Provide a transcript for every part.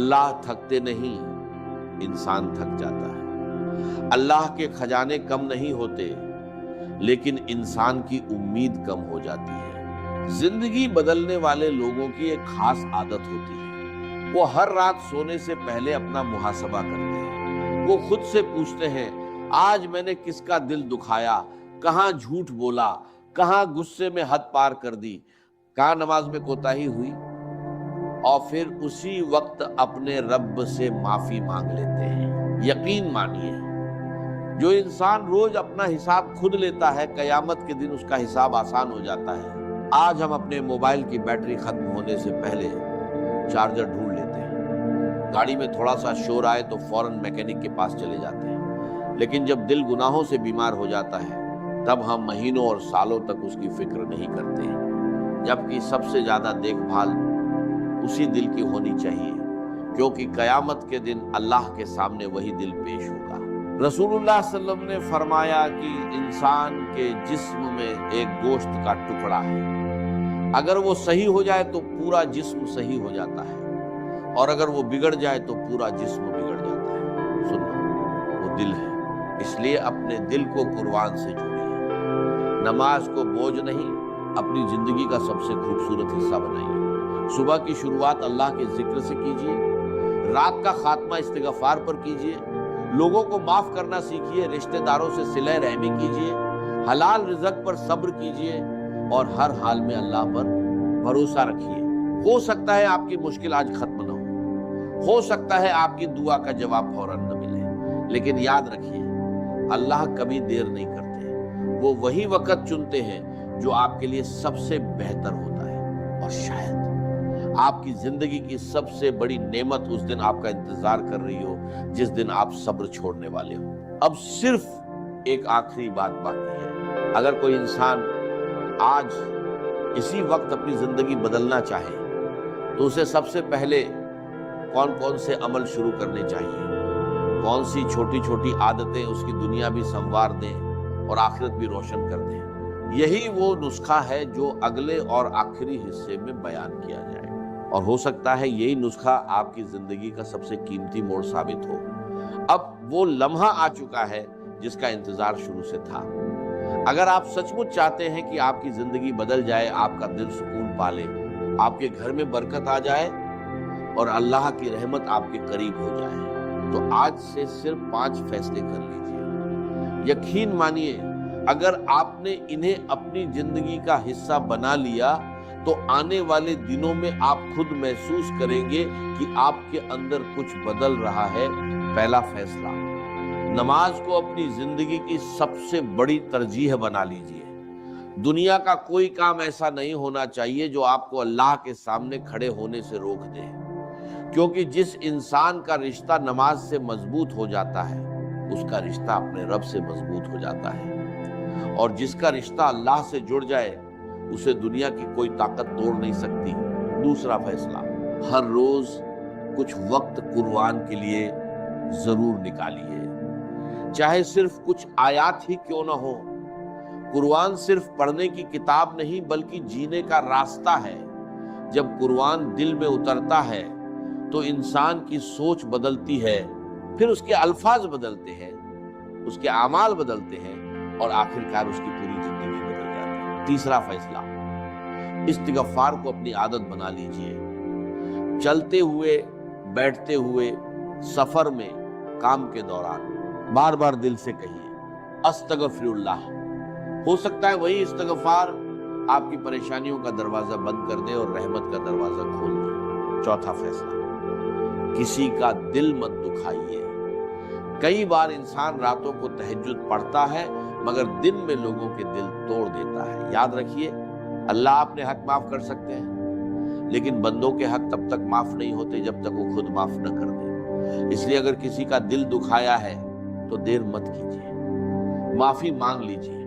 اللہ تھکتے نہیں، انسان تھک جاتا ہے۔ اللہ کے خزانے کم نہیں ہوتے، لیکن انسان کی امید کم ہو جاتی ہے۔ زندگی بدلنے والے لوگوں کی ایک خاص عادت ہوتی ہے، وہ ہر رات سونے سے پہلے اپنا محاسبہ کرتے ہیں۔ وہ خود سے پوچھتے ہیں، آج میں نے کس کا دل دکھایا، کہاں جھوٹ بولا، کہاں غصے میں حد پار کر دی، کہاں نماز میں کوتاہی ہوئی، اور پھر اسی وقت اپنے رب سے معافی مانگ لیتے ہیں۔ یقین مانیے، جو انسان روز اپنا حساب خود لیتا ہے، قیامت کے دن اس کا حساب آسان ہو جاتا ہے۔ آج ہم اپنے موبائل کی بیٹری ختم ہونے سے پہلے چارجر ڈھونڈ لیتے ہیں، گاڑی میں تھوڑا سا شور آئے تو فوراً میکینک کے پاس چلے جاتے ہیں، لیکن جب دل گناہوں سے بیمار ہو جاتا ہے تب ہم مہینوں اور سالوں تک اس کی فکر نہیں کرتے، جبکہ سب سے زیادہ دیکھ بھال اسی دل کی ہونی چاہیے، کیونکہ قیامت کے دن اللہ کے سامنے وہی دل پیش ہوگا۔ رسول اللہ صلی اللہ علیہ وسلم نے فرمایا کہ انسان کے جسم میں ایک گوشت کا ٹکڑا ہے، اگر وہ صحیح ہو جائے تو پورا جسم صحیح ہو جاتا ہے، اور اگر وہ بگڑ جائے تو پورا جسم بگڑ جاتا ہے۔ سنو، وہ دل ہے، اس لیے اپنے دل کو قرآن سے جوڑیے۔ نماز کو بوجھ نہیں، اپنی زندگی کا سب سے خوبصورت حصہ بنائیے۔ صبح کی شروعات اللہ کے ذکر سے کیجیے، رات کا خاتمہ استغفار پر کیجیے، لوگوں کو معاف کرنا سیکھیے، رشتہ داروں سے صلہ رحمی کیجیے، حلال رزق پر صبر کیجیے، اور ہر حال میں اللہ پر بھروسہ رکھیے۔ ہو سکتا ہے آپ کی مشکل آج ختم نہ ہو سکتا ہے آپ کی دعا کا جواب فوراً نہ ملے، لیکن یاد رکھیے، اللہ کبھی دیر نہیں کرتے، وہ وہی وقت چنتے ہیں جو آپ کے لیے سب سے بہتر ہوتا ہے۔ اور شاید آپ کی زندگی کی سب سے بڑی نعمت اس دن آپ کا انتظار کر رہی ہو جس دن آپ صبر چھوڑنے والے ہو۔ اب صرف ایک آخری بات باقی ہے، اگر کوئی انسان آج اسی وقت اپنی زندگی بدلنا چاہے تو اسے سب سے پہلے کون کون سے عمل شروع کرنے چاہیے، کون سی چھوٹی چھوٹی عادتیں اس کی دنیا بھی سنوار دیں اور آخرت بھی روشن کر دیں۔ یہی وہ نسخہ ہے جو اگلے اور آخری حصے میں بیان کیا جائے، اور ہو سکتا ہے یہی نسخہ آپ کی زندگی کا سب سے قیمتی موڑ ثابت ہو۔ اب وہ لمحہ آ چکا ہے جس کا انتظار شروع سے تھا۔ اگر آپ سچ مچ چاہتے ہیں کہ آپ کی زندگی بدل جائے، آپ کا دل سکون پالے، آپ کے گھر میں برکت آ جائے اور اللہ کی رحمت آپ کے قریب ہو جائے، تو آج سے صرف 5 فیصلے کر لیجئے۔ یقین مانیے، اگر آپ نے انہیں اپنی زندگی کا حصہ بنا لیا تو آنے والے دنوں میں آپ خود محسوس کریں گے کہ آپ کے اندر کچھ بدل رہا ہے۔ پہلا فیصلہ، نماز کو اپنی زندگی کی سب سے بڑی ترجیح بنا لیجئے۔ دنیا کا کوئی کام ایسا نہیں ہونا چاہیے جو آپ کو اللہ کے سامنے کھڑے ہونے سے روک دے، کیونکہ جس انسان کا رشتہ نماز سے مضبوط ہو جاتا ہے اس کا رشتہ اپنے رب سے مضبوط ہو جاتا ہے، اور جس کا رشتہ اللہ سے جڑ جائے اسے دنیا کی کوئی طاقت توڑ نہیں سکتی۔ دوسرا فیصلہ، ہر روز کچھ وقت قرآن کے لیے ضرور نکالیے، چاہے صرف کچھ آیات ہی کیوں نہ ہو۔ قرآن صرف پڑھنے کی کتاب نہیں بلکہ جینے کا راستہ ہے۔ جب قرآن دل میں اترتا ہے تو انسان کی سوچ بدلتی ہے، پھر اس کے الفاظ بدلتے ہیں، اس کے اعمال بدلتے ہیں، اور آخرکار اس کی پوری زندگی بدل جاتی ہے۔ تیسرا فیصلہ، استغفار کو اپنی عادت بنا لیجئے۔ چلتے ہوئے، بیٹھتے ہوئے، سفر میں، کام کے دوران بار بار دل سے کہیے استغفر اللہ۔ ہو سکتا ہے وہی استغفار آپ کی پریشانیوں کا دروازہ بند کر دے اور رحمت کا دروازہ کھول دے۔ چوتھا فیصلہ، کسی کا دل مت دکھائیے۔ کئی بار انسان راتوں کو تہجد پڑھتا ہے مگر دن میں لوگوں کے دل توڑ دیتا ہے۔ یاد رکھیے، اللہ اپنے حق معاف کر سکتے ہیں، لیکن بندوں کے حق تب تک معاف نہیں ہوتے جب تک وہ خود معاف نہ کر دے۔ اس لیے اگر کسی کا دل دکھایا ہے تو دیر مت کیجیے، معافی مانگ لیجیے۔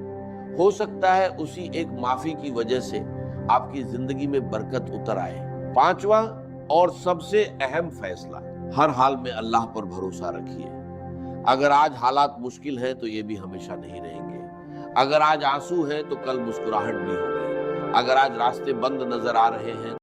ہو سکتا ہے اسی ایک معافی کی وجہ سے آپ کی زندگی میں برکت اتر آئے۔ پانچواں اور سب سے اہم فیصلہ، ہر حال میں اللہ پر بھروسہ رکھیے۔ اگر آج حالات مشکل ہیں تو یہ بھی ہمیشہ نہیں رہیں گے۔ اگر آج آنسو ہے تو کل مسکراہٹ بھی ہوگی۔ اگر آج راستے بند نظر آ رہے ہیں